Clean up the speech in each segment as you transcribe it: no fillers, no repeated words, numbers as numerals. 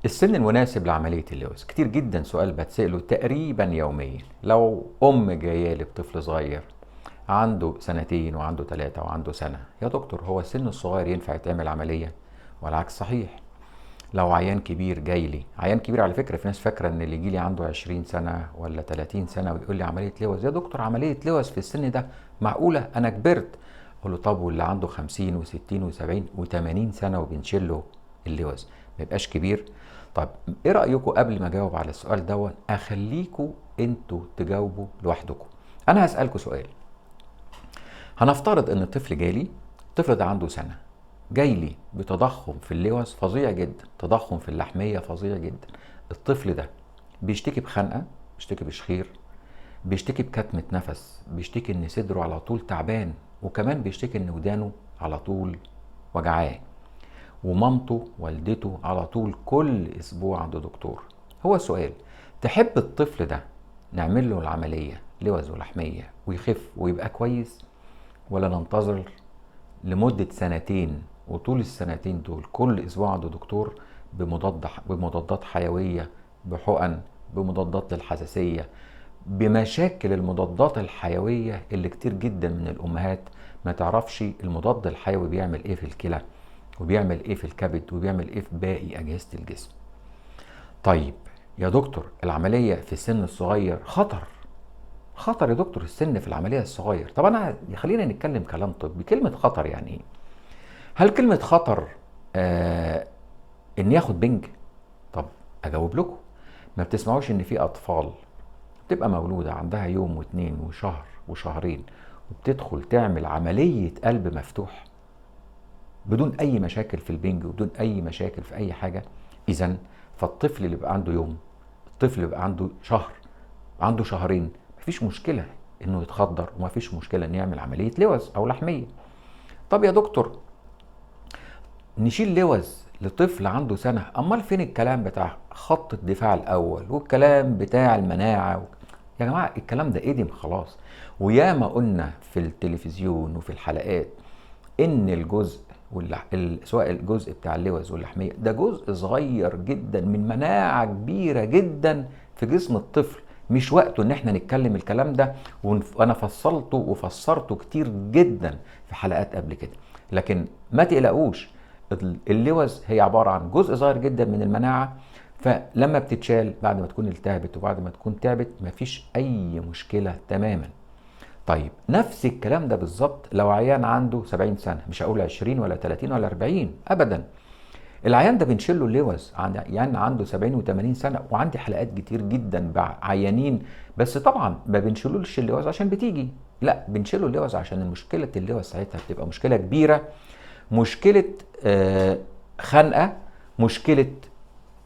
السن المناسب لعملية اللوز كتير جدا، سؤال بتسأله تقريبا يوميا. لو أم جاية لي بطفل صغير عنده سنتين وعنده 3 وعنده سنة، يا دكتور هو السن الصغير ينفع يتعمل عملية؟ والعكس صحيح. لو عيان كبير جاي لي، عيان كبير على فكرة، في ناس فاكرة ان اللي يجي لي عنده 20 سنة ولا 30 سنة ويقول لي عملية لوز، يا دكتور عملية لوز في السن ده معقولة؟ أنا كبرت. أقول له طب واللي عنده 50 و60 و70 و80 سنة وبنشيل له اللوز ما يبقاش كبير؟ طب ايه رأيكم قبل ما اجاوب على السؤال ده اخليكم انتوا تجاوبوا لوحدكم؟ انا هسألكم سؤال. هنفترض ان الطفل جالي، الطفل ده عنده سنة، جاي لي بتضخم في اللوز فظيع جدا، تضخم في اللحمية فظيع جدا. الطفل ده بيشتكي بخنقة، بيشتكي بشخير، بيشتكي بكتمة نفس، بيشتكي ان صدره على طول تعبان، وكمان بيشتكي ان ودانه على طول وجعاه، ومامته والدته على طول كل اسبوع عند دكتور. هو السؤال، تحب الطفل ده نعمل له العملية لوز ولحمية ويخف ويبقى كويس، ولا ننتظر لمدة سنتين وطول السنتين دول كل اسبوع عند دكتور بمضادات حيوية، بحقن، بمضادات للحساسية، بمشاكل المضادات الحيوية اللي كتير جدا من الأمهات ما تعرفش المضاد الحيوي بيعمل ايه في الكلى وبيعمل ايه في الكبد وبيعمل ايه في باقي أجهزة الجسم. طيب يا دكتور العملية في السن الصغير خطر. خطر يا دكتور السن في العملية الصغير؟ طب أنا خلينا نتكلم كلام طبي. كلمة خطر يعني ايه؟ هل كلمة خطر إن ياخد بنج؟ طب أجاوب لكم، ما بتسمعوش إن في أطفال بتبقى مولودة عندها يوم واتنين وشهر وشهرين وبتدخل تعمل عملية قلب مفتوح بدون أي مشاكل في البنج وبدون أي مشاكل في أي حاجة؟ إذن فالطفل اللي بقى عنده يوم، الطفل اللي بقى عنده شهر، عنده شهرين، مفيش مشكلة إنه يتخدر ومفيش مشكلة إنه يعمل عملية لوز أو لحمية. طب يا دكتور نشيل لوز لطفل عنده سنة، أمال فين الكلام بتاع خط الدفاع الأول والكلام بتاع المناعة يا جماعة الكلام ده قديم خلاص. وياما قلنا في التلفزيون وفي الحلقات إن الجزء سواء الجزء بتاع اللوز واللحمية ده جزء صغير جدا من مناعة كبيرة جدا في جسم الطفل. مش وقته ان احنا نتكلم الكلام ده، وانا فصلته وفسرته كتير جدا في حلقات قبل كده. لكن ما تقلقوش، اللوز هي عبارة عن جزء صغير جدا من المناعة، فلما بتتشال بعد ما تكون التهبت وبعد ما تكون تعبت مفيش أي مشكلة تماما. طيب نفس الكلام ده بالظبط لو عيان عنده 70 سنة، مش هقول 20 ولا 30 ولا 40 أبدا. العيان ده بنشيل له اللوز عيان عنده 70 و80 سنة، وعندي حلقات كتير جدا بعيانين، بس طبعا ما بنشيلوش اللوز عشان بتيجي، لا بنشيله اللوز عشان مشكلة اللوز ساعتها بتبقى مشكلة كبيرة، مشكلة خنقة، مشكلة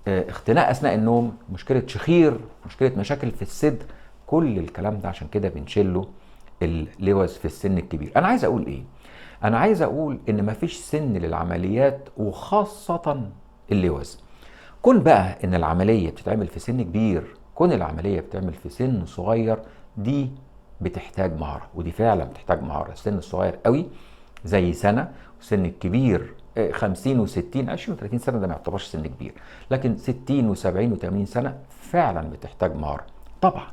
اختناق أثناء النوم، مشكلة شخير، مشكلة مشاكل في الصدر. كل الكلام ده عشان كده بنشيله اللوز في السن الكبير. أنا عايز أقول إيه؟ أنا عايز أقول إن مفيش سن للعمليات وخاصة اللوز. كون بقى إن العملية بتتعمل في سن كبير، كون العملية بتتعمل في سن صغير، دي بتحتاج مهارة، ودي فعلا بتحتاج مهارة. السن الصغير قوي زي سنة، والسن الكبير 50 و60 20 و30 سنة ده ما يعتبرش سن كبير، لكن 60 و70 و80 سنة فعلا بتحتاج مهارة طبعا.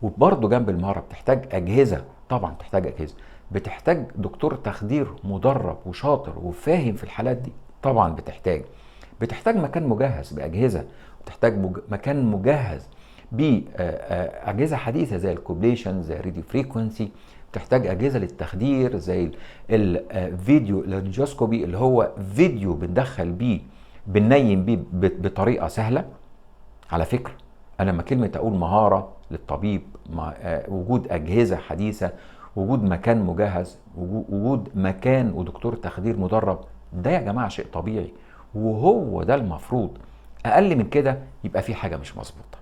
وبرضه جنب المهارة بتحتاج أجهزة، طبعا بتحتاج أجهزة، بتحتاج دكتور تخدير مدرب وشاطر وفاهم في الحالات دي، طبعا بتحتاج مكان مجهز بأجهزة، بتحتاج مكان مجهز بأجهزة حديثة زي الكوبليشن، زي الراديو فريكونسي، بتحتاج أجهزة للتخدير زي الفيديو الانجيوسكوبي اللي هو فيديو بندخل بيه بننيم بيه بطريقة سهلة. على فكرة أنا لما كلمة أقول مهارة للطبيب، وجود أجهزة حديثة، وجود مكان مجهز، وجود مكان ودكتور تخدير مدرب، ده يا جماعة شيء طبيعي، وهو ده المفروض. أقل من كده يبقى في حاجة مش مظبوطة.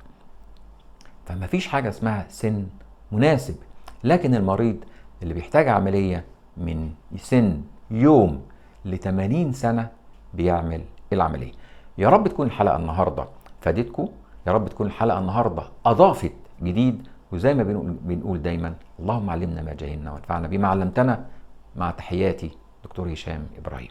فما فيش حاجة اسمها سن مناسب، لكن المريض اللي بيحتاج عملية من سن يوم ل80 سنة بيعمل العملية. يا رب تكون الحلقة النهاردة فادتكم، يا رب تكون الحلقة النهاردة أضافت جديد، وزي ما بنقول دايما اللهم علمنا ما جهلنا وانفعنا بما علمتنا. مع تحياتي دكتور هشام إبراهيم.